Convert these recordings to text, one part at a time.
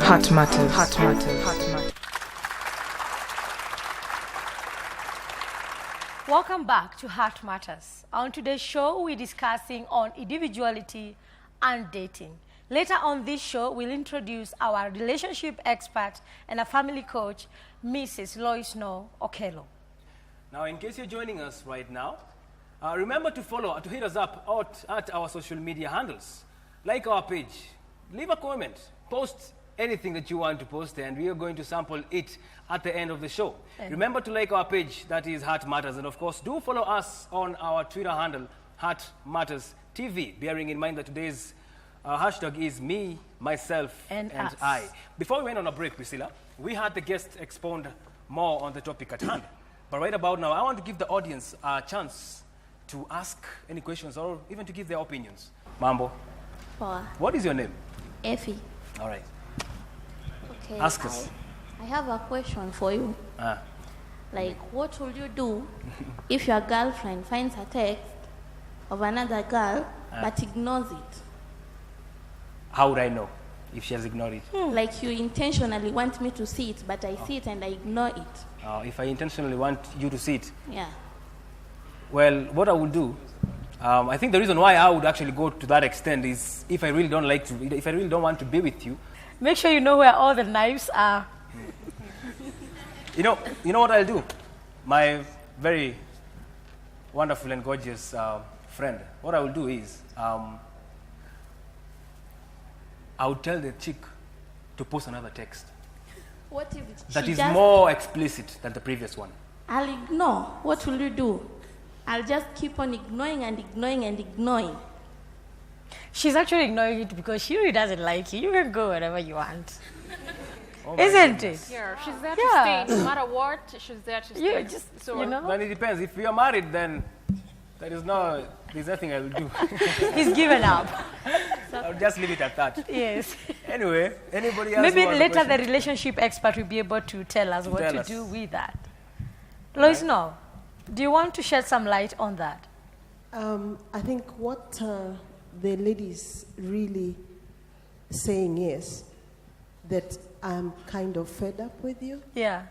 Heart Matters. Heart Matters. Heart Matters. Welcome back to Heart Matters. On today's show, we're discussing on individuality and dating. Later on this show, we'll introduce our relationship expert and a family coach, Mrs. Lois No Okello. Now, in case you're joining us right now, remember to follow, to hit us up at our social media handles. Like our page, leave a comment, post anything that you want to post there, and we are going to sample it at the end of the show. Remember to like our page, that is Heart Matters, and of course, do follow us on our Twitter handle, Heart Matters TV, bearing in mind that today's hashtag is me, myself, and I. Before we went on a break, Priscilla, we had the guest expound more on the topic at hand. But right about now, I want to give the audience a chance to ask any questions or even to give their opinions. Mambo, what is your name? Effie. All right. Okay. Ask us. I have a question for you. Like, what will you do if your girlfriend finds a text of another girl but ignores it? How would I know if she has ignored it? Like, you intentionally want me to see it, but I see it and I ignore it. If I intentionally want you to see it? Yeah. Well, what I would do, I think the reason why I would actually go to that extent is if I really don't like to, if I really don't want to be with you. Make sure you know where all the knives are. You know what I'll do? My very wonderful and gorgeous friend, what I will do is, I would tell the chick to post another text What if that she is just... more explicit than the previous one. I'll ignore. What will you do? I'll just keep on ignoring and ignoring and ignoring. She's actually ignoring it because she really doesn't like you. You can go wherever you want. Oh Isn't it? Yeah, she's there to stay. No matter what, she's there to stay. You know? Then it depends. If you're married, then there's nothing I'll do. He's given up. I'll just leave it at that. Yes. Anyway, anybody else? Maybe who has a later the question? relationship expert will be able to tell us what Tell to us. do with that. Lois, no. Do you want to shed some light on that? I think what the lady's really saying is that I'm kind of fed up with you, Yeah.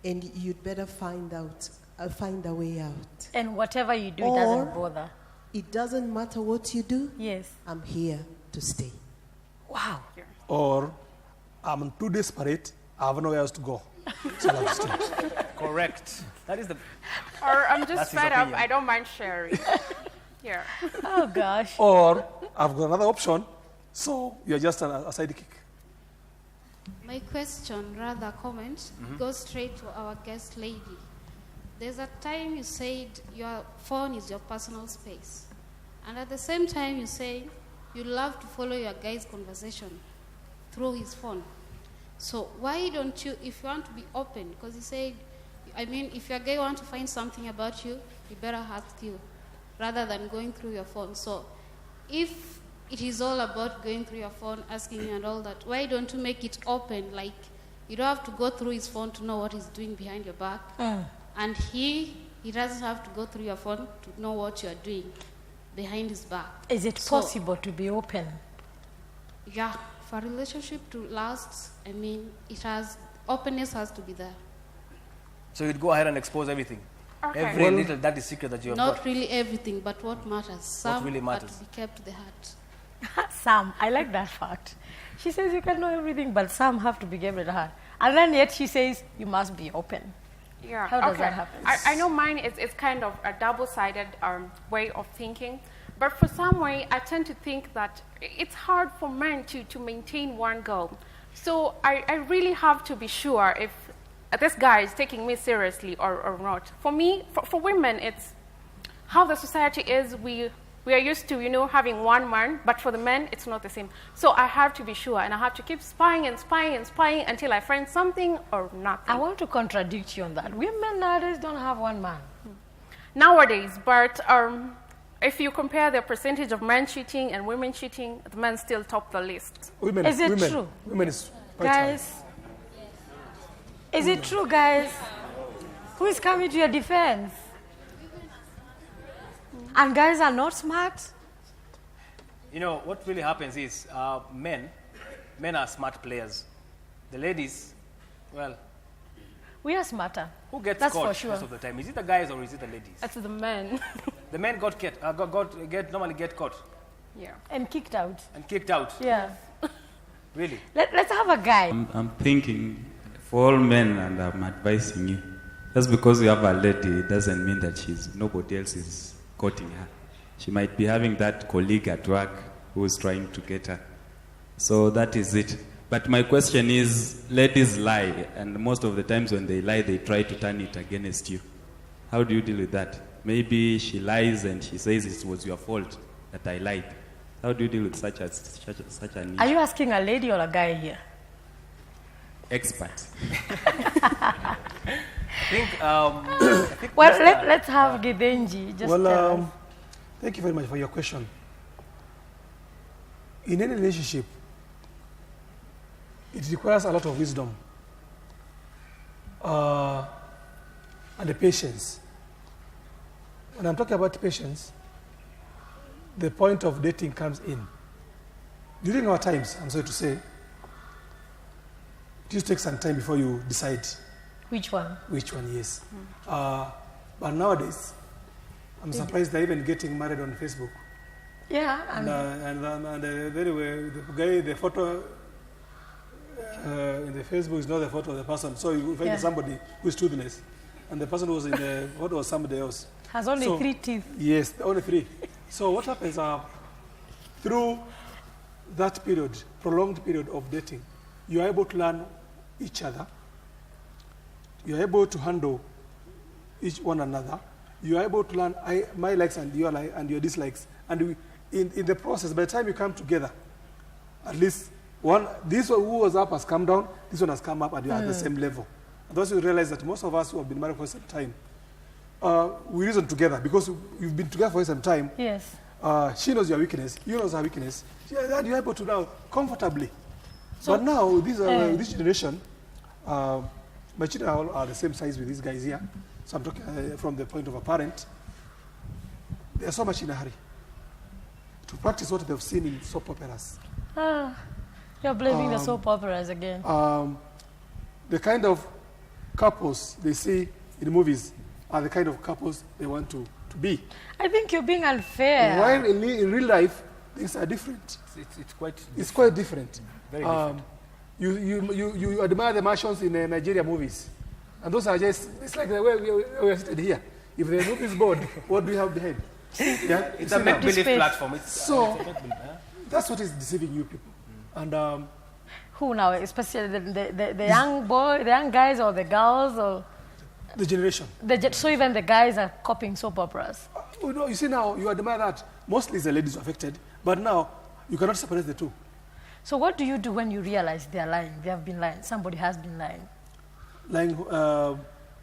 and you'd better find a way out. And whatever you do, it Or- doesn't bother. It doesn't matter what you do. Yes. I'm here to stay. Wow. Or I'm too desperate, I have nowhere else to go. So I'll stay. Correct. That is the. Or I'm That's just his fed up. opinion. I don't mind sharing. Yeah. Oh, gosh. Or I've got another option, so you're just a sidekick. My question, rather comment, goes straight to our guest lady. There's a time you said your phone is your personal space. And at the same time you say you love to follow your guy's conversation through his phone. So why don't you, if you want to be open, because you said, if your guy wants to find something about you, he better ask you, rather than going through your phone. So if it is all about going through your phone, asking you and all that, why don't you make it open? Like, you don't have to go through his phone to know what he's doing behind your back. And he doesn't have to go through your phone to know what you're doing behind his back. Is it possible to be open? Yeah, for a relationship to last, openness has to be there. So you'd go ahead and expose everything. Okay. Every little dirty secret that you have Not got. really everything, but what matters. Some really are matters. to be kept to the heart. Some. I like that fact. She says you can know everything, but some have to be given to her. And then yet she says you must be open. Yeah. How does that happen? I know mine is kind of a double-sided way of thinking. But for some way, I tend to think that it's hard for men to maintain one goal. So I really have to be sure if this guy is taking me seriously or not. For me, for women, it's how the society is. We are used to, having one man, but for the men, it's not the same. So I have to be sure, and I have to keep spying and spying and spying until I find something or nothing. I want to contradict you on that. Women nowadays don't have one man. Nowadays, but if you compare the percentage of men cheating and women cheating, the men still top the list. Is it true? Women is quite high. Guys, is it true, guys? Who is coming to your defense? And guys are not smart? What really happens is men are smart players. The ladies, well, We are smarter. who gets That's caught for sure. most of the time? Is it the guys or is it the ladies? That's the men. The men normally get caught Yeah. And kicked out. and kicked out. Yeah. Really? Let's have a guy. I'm thinking for all men, and I'm advising you, just because you have a lady doesn't mean that nobody else is courting her. She might be having that colleague at work who is trying to get her. So that is it. But my question is, ladies lie, and most of the times when they lie, they try to turn it against you. How do you deal with that? Maybe she lies and she says it was your fault that I lied. How do you deal with such an issue? Are you asking a lady or a guy here? Expert. I think, Well, let's have Gidenji. Just tell us. Thank you very much for your question. In any relationship, it requires a lot of wisdom and the patience. When I'm talking about patience, the point of dating comes in. During our times, I'm sorry to say, it used to take some time before you decide Which one? which one, yes. But nowadays, I'm surprised they're even getting married on Facebook. Yeah. And anyway, the guy, the photo in the Facebook is not the photo of the person. So you find somebody who is truthless, and the person who was in the photo was somebody else. Has only 3 teeth. Yes, only 3. So what happens through that period, prolonged period of dating, you are able to learn each other. You are able to handle each one another. You are able to learn my likes and your dislikes. And in the process, by the time you come together, at least this one who was up has come down, this one has come up, and you are at the same level. And thus you realize that most of us who have been married for some time, we reason together because you've been together for some time. Yes. She knows your weakness, you know her weakness, and you're able to now comfortably. But now, this generation, my children are the same size with these guys here. So I'm talking from the point of a parent. They are so much in a hurry to practice what they've seen in soap operas. You're blaming the soap operas again. The kind of couples they see in movies are the kind of couples they want to be. I think you're being unfair. While in real life, things are different. It's quite different. Very different. You admire the mansions in Nigeria movies. And those are just, it's like the way we are sitting here. If the movie is board, what do you have behind? Yeah? It's a make-believe platform. That's what is deceiving you people. And who now? Especially the young boy, the young guys or the girls or the generation. So even the guys are copying soap operas. No, you see now, you admire that. Mostly the ladies are affected, but now you cannot separate the two. So what do you do when you realize they are lying? They have been lying. Somebody has been lying. Lying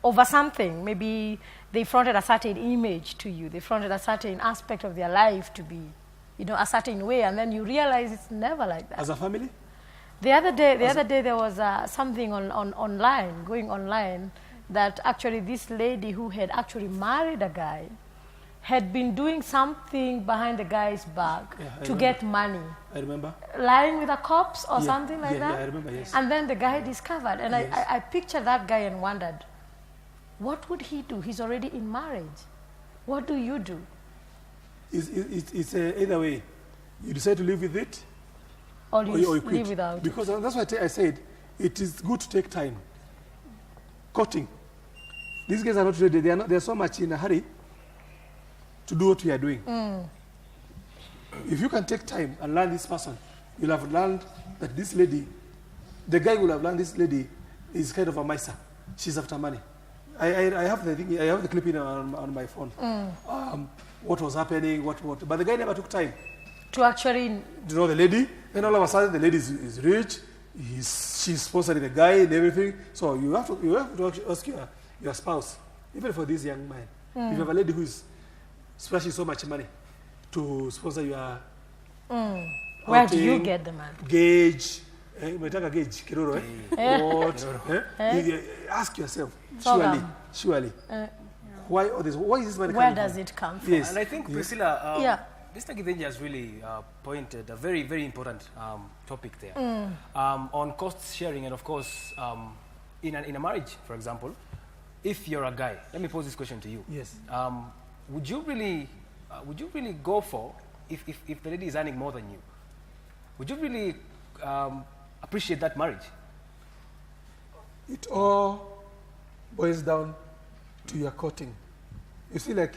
over something. Maybe they fronted a certain image to you. They fronted a certain aspect of their life to be, a certain way, and then you realize it's never like that. As a family? The other day there was something going online, that actually this lady who had actually married a guy had been doing something behind the guy's back to get money. I remember. Lying with the cops or something like that. Yeah, I remember, yes. And then the guy discovered. And I pictured that guy and wondered, what would he do? He's already in marriage. What do you do? It's either way. You decide to live with it or you quit. Live without it. Because that's why I said it is good to take time. Courting. These guys are not ready. They're so much in a hurry to do what we are doing. If you can take time and learn this person, you'll have learned that this lady, the guy will have learned this lady is kind of a miser. She's after money. I have the thing. I have the clipping on my phone. What was happening? What? But the guy never took time to actually know the lady. Then all of a sudden, the lady is rich. She's sponsoring the guy and everything. So you have to ask your spouse, even for this young man, if you have a lady who is splashing so much money to sponsor your where do you get the money? Gauge. Gauge. Kiroro, ask yourself, surely, why all this? Why is this money coming Where does it come from? Yes. And I think, Priscilla, Mr. Givenji has really pointed a very, very important topic there on cost sharing, and of course, in a marriage, for example, if you're a guy, let me pose this question to you. Yes. Would you really go for if the lady is earning more than you? Would you really appreciate that marriage? It all boils down to your courting. You see, like,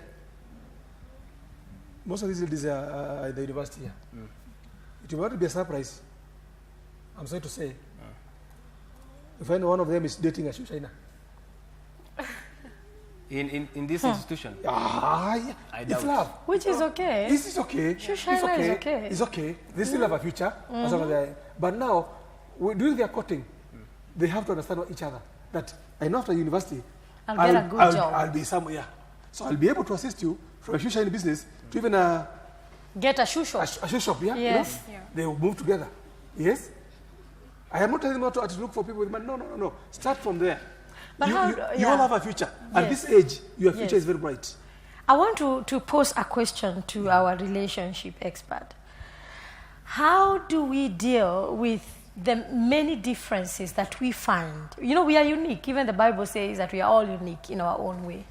most of these ladies are at the university here. It will not be a surprise, I'm sorry to say, you find one of them is dating a shoeshiner. In this institution? Yeah, it's love. Which is okay. This is okay. Shoeshiner is okay. It's okay. They still have a future. As long as but now, during their courting, they have to understand each other. That I know after university, I'll get a good job. I'll be somewhere. So I'll be able to assist you from a shoe shine business to even get a shoe shop. A shoe shop, yeah? Yes. You know? They will move together. Yes? I am not telling them to look for people with money. No. Start from there. But you all have a future. At this age, your future is very bright. I want to pose a question to our relationship expert. How do we deal with the many differences that we find? You know, we are unique. Even the Bible says that we are all unique in our own way.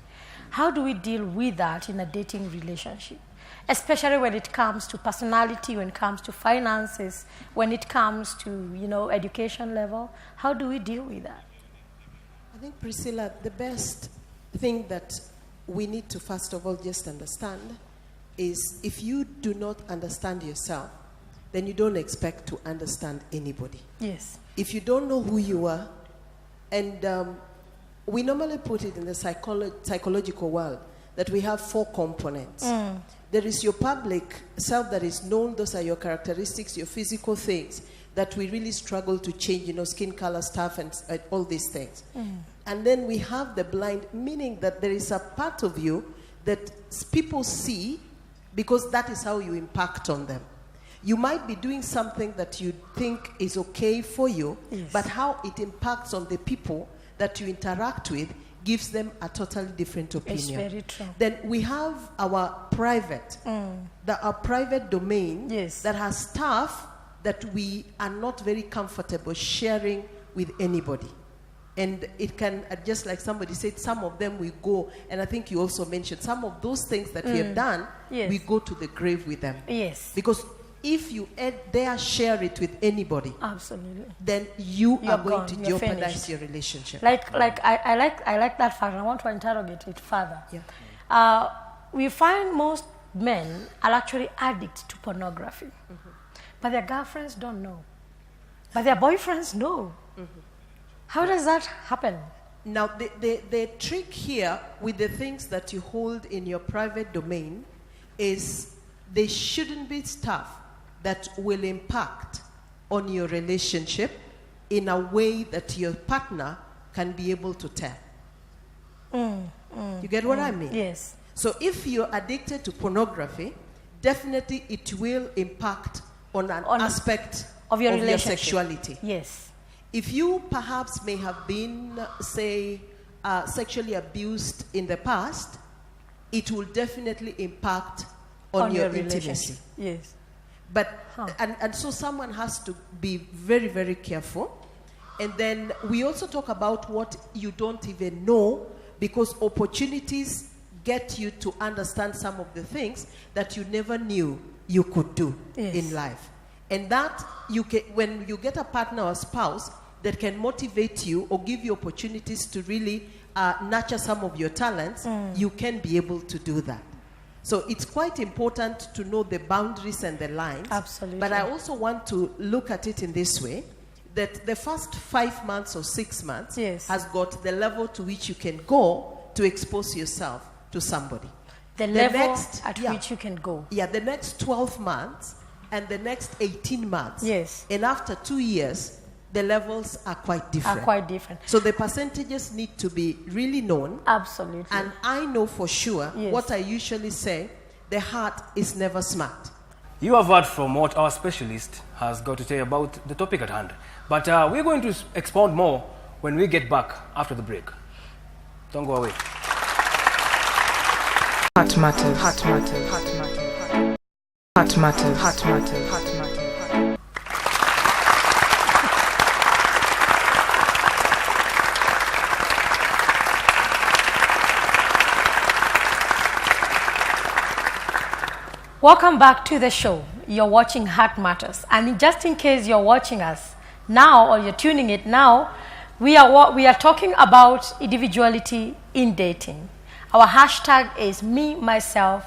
How do we deal with that in a dating relationship? Especially when it comes to personality, when it comes to finances, when it comes to, you know, education level. How do we deal with that? I think, Priscilla, the best thing that we need to first of all just understand is if you do not understand yourself, then you don't expect to understand anybody. Yes. If you don't know who you are, and we normally put it in the psychological world that we have 4 components. There is your public self that is known. Those are your characteristics, your physical things that we really struggle to change, you know, skin color stuff and all these things. And then we have the blind, meaning that there is a part of you that people see because that is how you impact on them. You might be doing something that you think is okay for you, but how it impacts on the people that you interact with gives them a totally different opinion. It's very true. Then we have our private, our private domain that has stuff that we are not very comfortable sharing with anybody. And it can, just like somebody said, some of them we go, and I think you also mentioned, some of those things that we have done, we go to the grave with them. Yes. Because if you dare share it with anybody, absolutely, then you are going gone. to You're jeopardize finished. your relationship. I like that fact. I want to interrogate it further. Yeah. We find most men are actually addicts to pornography, but their girlfriends don't know, but their boyfriends know. How does that happen? Now, the trick here with the things that you hold in your private domain is they shouldn't be stuff that will impact on your relationship in a way that your partner can be able to tell. You get what I mean? Yes. So if you're addicted to pornography, definitely it will impact on an aspect of your sexuality. Yes. If you perhaps may have been, say, sexually abused in the past, it will definitely impact on your intimacy. Yes. But, and so someone has to be very, very careful. And then we also talk about what you don't even know, because opportunities get you to understand some of the things that you never knew you could do in life. And that you can, when you get a partner or spouse that can motivate you or give you opportunities to really nurture some of your talents, you can be able to do that. So it's quite important to know the boundaries and the lines. Absolutely. But I also want to look at it in this way, that the first 5 months or 6 months has got the level to which you can go to expose yourself to somebody. The level at which you can go. Yeah, the next 12 months and the next 18 months. Yes. And after 2 years, the levels are quite different. So the percentages need to be really known. Absolutely. And I know for sure what I usually say, the heart is never smart. You have heard from what our specialist has got to tell you about the topic at hand. But we're going to expound more when we get back after the break. Don't go away. Heart matters. Heart matters. Heart matters. Heart matters. Heart matters. Heart matters. Welcome back to the show. You're watching Heart Matters, and just in case you're watching us now or you're tuning it now, we are talking about individuality in dating. Our hashtag is me, myself,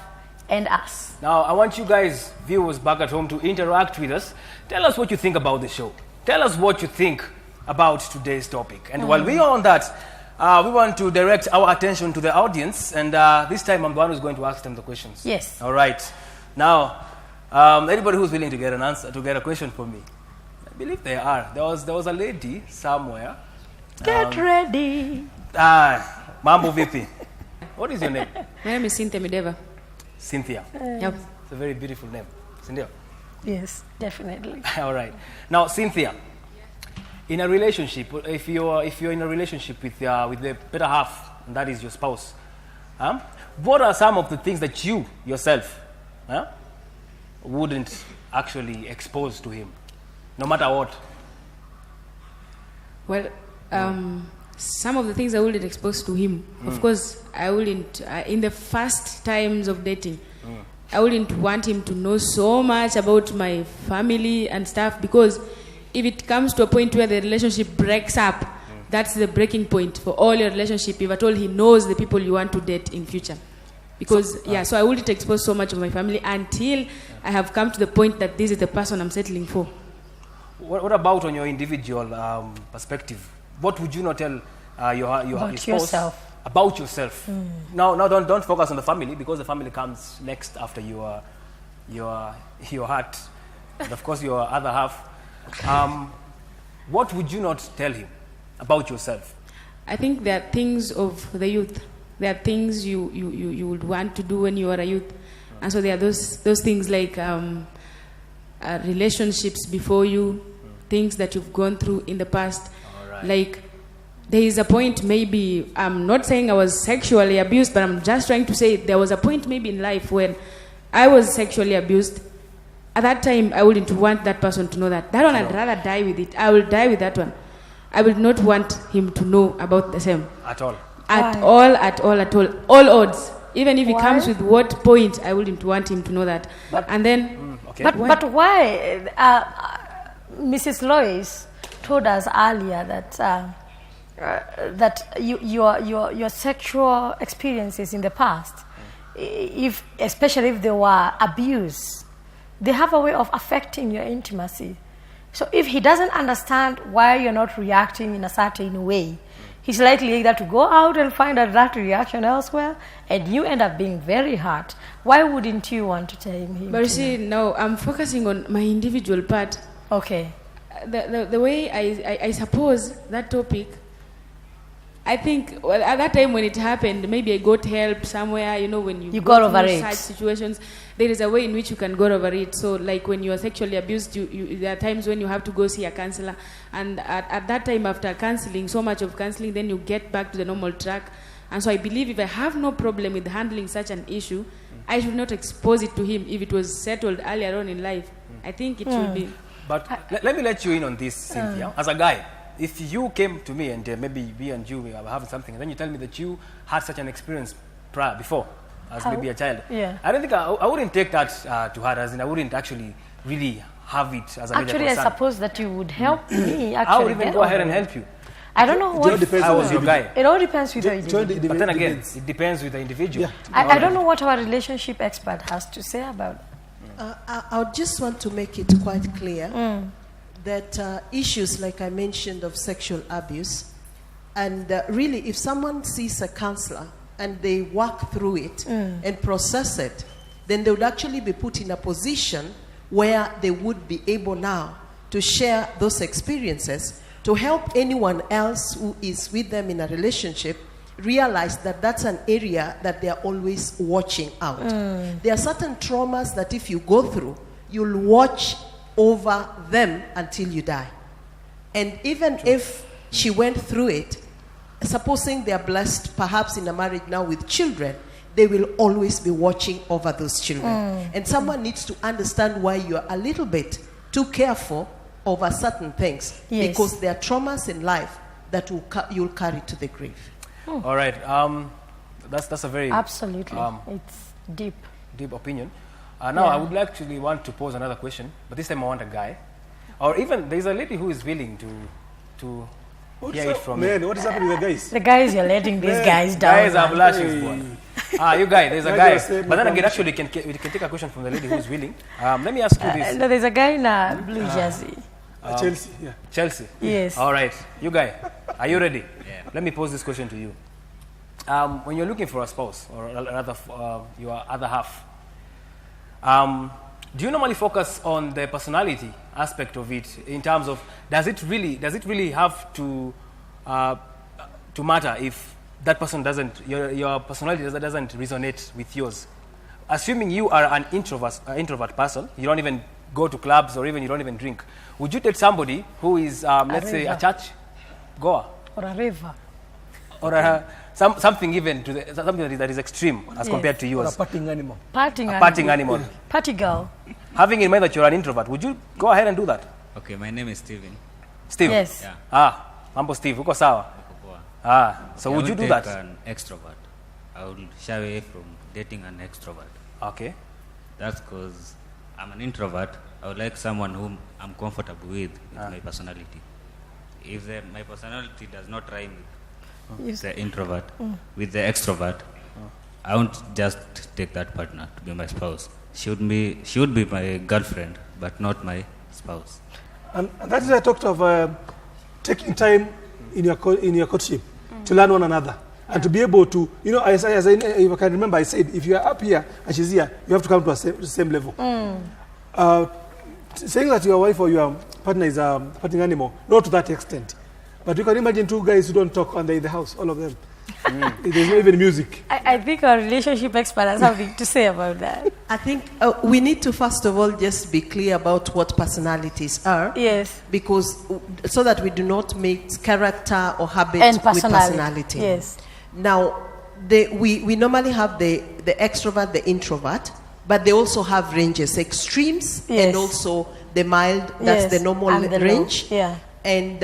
and us. Now, I want you guys, viewers back at home, to interact with us. Tell us what you think about the show. Tell us what you think about today's topic. And while we are on that, we want to direct our attention to the audience, and this time I'm the one who's going to ask them the questions. Yes. All right. Now, anybody who's willing to get an answer, to get a question from me, I believe they are. There was a lady somewhere. Get ready. Mambo Vipi. What is your name? My name is Cynthia Mideva. Cynthia. Yep. It's a very beautiful name. Cynthia. Yes, definitely. All right. Now, Cynthia, in a relationship, if you're in a relationship with the better half, and that is your spouse, what are some of the things that you yourself wouldn't actually expose to him, no matter what? Well, some of the things I wouldn't expose to him, of course, I wouldn't, in the first times of dating, I wouldn't want him to know so much about my family and stuff, because if it comes to a point where the relationship breaks up, that's the breaking point for all your relationship, if at all he knows the people you want to date in future. Because, so I wouldn't expose so much of my family until I have come to the point that this is the person I'm settling for. What about on your individual perspective? What would you not tell your spouse yourself. About yourself? Now don't focus on the family, because the family comes next after your heart, and of course your other half. What would you not tell him about yourself? I think there are things of the youth. There are things you would want to do when you are a youth. And so there are those things like relationships before you, things that you've gone through in the past. Right. Like, there is a point, maybe, I'm not saying I was sexually abused, but I'm just trying to say there was a point maybe in life when I was sexually abused. At that time, I wouldn't want that person to know that. That one, I'd rather die with it. I will die with that one. I would not want him to know about the same. At all? At all. All odds. Even if he comes with what point, I wouldn't want him to know that. And then... okay. But why? Mrs. Lois told us earlier that your sexual experiences in the past, especially if they were abuse, they have a way of affecting your intimacy. So if he doesn't understand why you're not reacting in a certain way, he's likely either to go out and find that reaction elsewhere, and you end up being very hurt. Why wouldn't you want to tell him? But you see, now I'm focusing on my individual part. Okay. The way I suppose that topic, I think, well, at that time when it happened, maybe I got help somewhere, when you got over it. Such situations, there is a way in which you can go over it. So like when you are sexually abused, there are times when you have to go see a counselor. And at that time, after counseling, so much of counseling, then you get back to the normal track. And so I believe if I have no problem with handling such an issue, I should not expose it to him if it was settled earlier on in life. I think it should be. But let me let you in on this, Cynthia. As a guy, if you came to me and maybe me and you are having something, and then you tell me that you had such an experience before, as maybe a child, I don't think I wouldn't take that to heart, as in I wouldn't actually really have it as a major concern. Actually, I suppose that you would help me. I would even go ahead and help you. I don't know what... I was your guy. It all depends with the individual. But then again, it depends with the individual. Yeah. I don't know what our relationship expert has to say about it. I just want to make it quite clear that issues like I mentioned of sexual abuse, and really if someone sees a counselor and they work through it and process it, then they would actually be put in a position where they would be able now to share those experiences to help anyone else who is with them in a relationship realize that that's an area that they are always watching out. There are certain traumas that if you go through, you'll watch over them until you die. And even if she went through it, supposing they are blessed perhaps in a marriage now with children, they will always be watching over those children. And someone needs to understand why you're a little bit too careful over certain things. Yes. Because there are traumas in life that you'll carry to the grave. All right. That's a very Absolutely. It's deep. deep opinion. Now, I would actually want to pose another question, but this time I want a guy. Or even, there's a lady who is willing to hear it from Man, you. what is happening with the guys? The guys, you're letting these guys down. Guys are blushes, boy. You guys, there's a guy. Guys, But then again, actually, we can take a question from the lady who's willing. Let me ask you this. No, there's a guy in a blue jersey. Chelsea, yeah. Chelsea. Yes. All right. You guy, are you ready? Yeah. Let me pose this question to you. When you're looking for a spouse, or rather your other half, do you normally focus on the personality aspect of it in terms of does it really have to matter if that person doesn't, your personality doesn't resonate with yours? Assuming you are an introvert person, you don't even go to clubs or even you don't even drink, would you date somebody who is, let's say, a church goer? Or a river. Or something even to something that is extreme as compared to yours? Or a partying animal. Partying animal. Party girl. Having in mind that you're an introvert, would you go ahead and do that? Okay, my name is Steven. Steve? Yes. Yeah. Mambo Steve, uko sawa? So would you do that? An extrovert. I will shy away from dating an extrovert. Okay. That's because I'm an introvert. I would like someone whom I'm comfortable with my personality. If my personality does not rhyme with the introvert, with the extrovert, I won't just take that partner to be my spouse. She would be my girlfriend, but not my spouse. And that is why I talked of taking time in your courtship to learn one another and to be able to, if I can remember, I said, if you are up here and she's here, you have to come to the same level. Saying that your wife or your partner is a partying animal, not to that extent. But you can imagine two guys who don't talk when they're in the house, all of them. There's not even music. I think our relationship expert has something to say about that. I think we need to first of all just be clear about what personalities are. Yes. Because so that we do not mix character or habit And with personality. Yes. Now, we normally have the extrovert, the introvert, but they also have ranges, extremes, and also the mild, that's the normal range. Yeah. And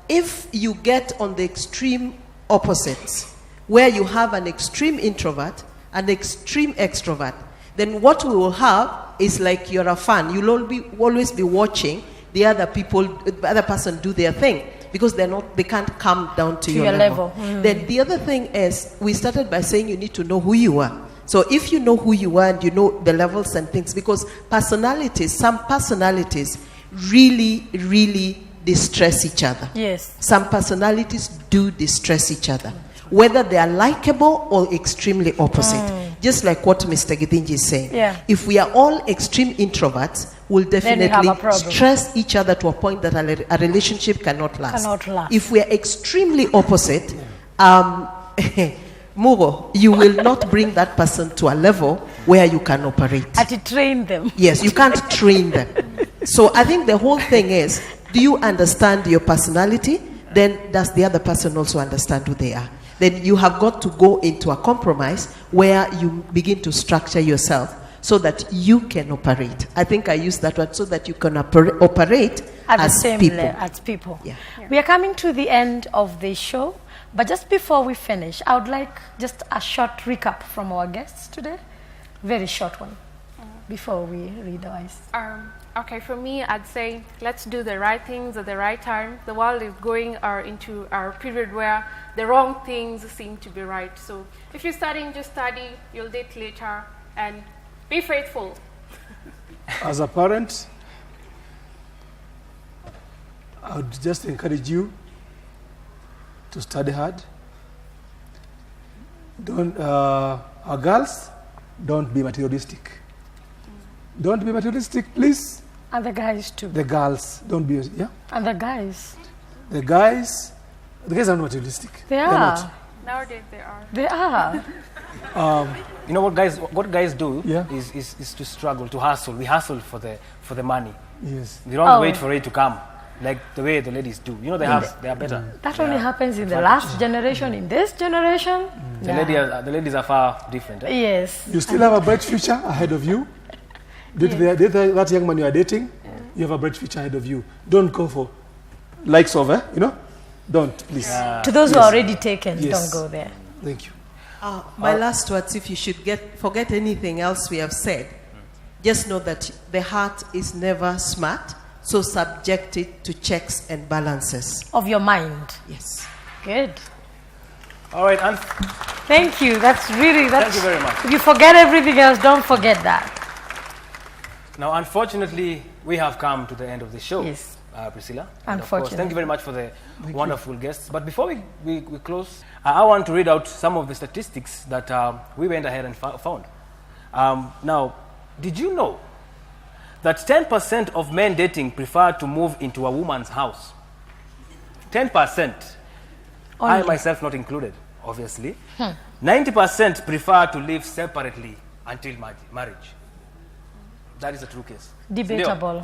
if you get on the extreme opposites, where you have an extreme introvert, an extreme extrovert, then what we will have is like you're a fan. You'll always be watching the other person do their thing because they can't come down to your level. Then the other thing is, we started by saying you need to know who you are. So if you know who you are and you know the levels and things, because some personalities really, really distress each other. Yes. Some personalities do distress each other, whether they are likable or extremely opposite. Just like what Mr. Githinji is saying. Yeah. If we are all extreme introverts, we'll definitely stress each other to a point that a relationship cannot last. If we are extremely opposite, Mugo, you will not bring that person to a level where you can operate. To train them. Yes, you can't train them. So I think the whole thing is, do you understand your personality? Then does the other person also understand who they are? Then you have got to go into a compromise where you begin to structure yourself so that you can operate. I think I use that word, so that you can operate at as the same people. As people. Yeah. We are coming to the end of the show, but just before we finish, I would like just a short recap from our guests today. Very short one, before we read the eyes. Okay, for me, I'd say let's do the right things at the right time. The world is going into our period where the wrong things seem to be right. So if you're studying, just study. You'll date later, and be faithful. As a parent, I would just encourage you to study hard. Our girls, don't be materialistic. Don't be materialistic, please. And the guys too. The girls, don't be, And the guys. The guys are not materialistic. They are. Not. Nowadays they are. They are. You know what guys do is to struggle, to hustle. We hustle for the money. Yes. We don't wait for it to come. like the way the ladies do. You know, they are better. That only happens in the last generation. In this generation, the ladies are far different. Eh? Yes. You still have a bright future ahead of you. That young man you are dating, you have a bright future ahead of you. Don't go for likes of, don't, please. To those who are already taken, don't go there. Thank you. My last words, if you should forget anything else we have said, just know that the heart is never smart, so subject it to checks and balances. Of your mind. Yes. Good. All right. Thank you. Thank you very much. If you forget everything else, don't forget that. Now, unfortunately, we have come to the end of the show. Yes. Priscilla. Unfortunately. Of course, thank you very much for the wonderful guests. But before we close, I want to read out some of the statistics that we went ahead and found. Now, did you know that 10% of men dating prefer to move into a woman's house? 10%. I myself not included, obviously. 90% prefer to live separately until marriage. That is a true case. Debatable.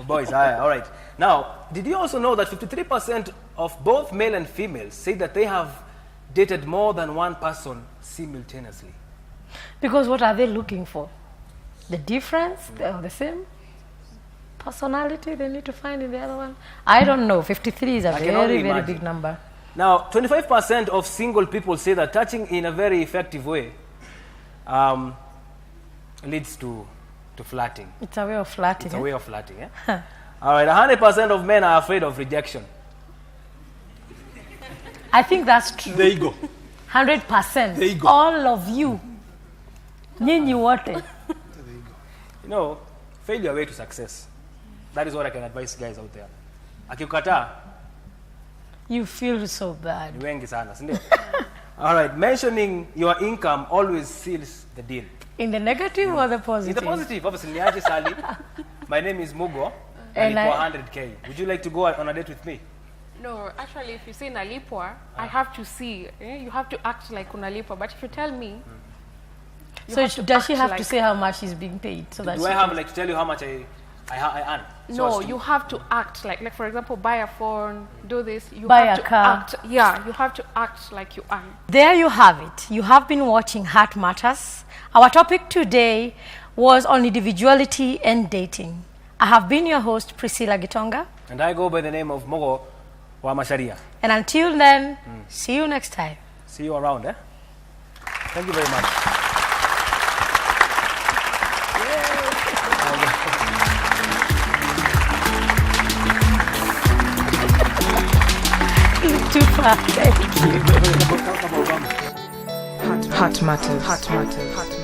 Boys, all right. Now, did you also know that 53% of both male and female say that they have dated more than one person simultaneously? Because what are they looking for? The difference? The same personality they need to find in the other one? I don't know. 53 is a very, very big number. Now, 25% of single people say that touching in a very effective way leads to flirting. It's a way of flirting. It's a way of flirting, eh? All right, 100% of men are afraid of rejection. I think that's true. There you go. 100%. There you go. All of you. Nyinyi wote. You know, fail your way to success. That is what I can advise guys out there. Akikukataa, you feel so bad. Ni wengi sana, si ndio? All right, mentioning your income always seals the deal. In the negative or the positive? In the positive, obviously. Niaje Sally. My name is Mugo, and it's 100K. Would you like to go on a date with me? No, actually, if you say nalipwa, I have to see. You have to act like unalipwa. But if you tell me, so does she have to say how much she's being paid? So that do I have to tell you how much I earn? No, you have to act like for example, buy a phone, do this. You buy have a to car. Act. Yeah, you have to act like you earn. There you have it. You have been watching Heart Matters. Our topic today was on individuality and dating. I have been your host, Priscilla Gitonga. And I go by the name of Mogo wa Masharia. And until then, see you next time. See you around, eh? Thank you very much. Too far. Thank you. Heart Matters.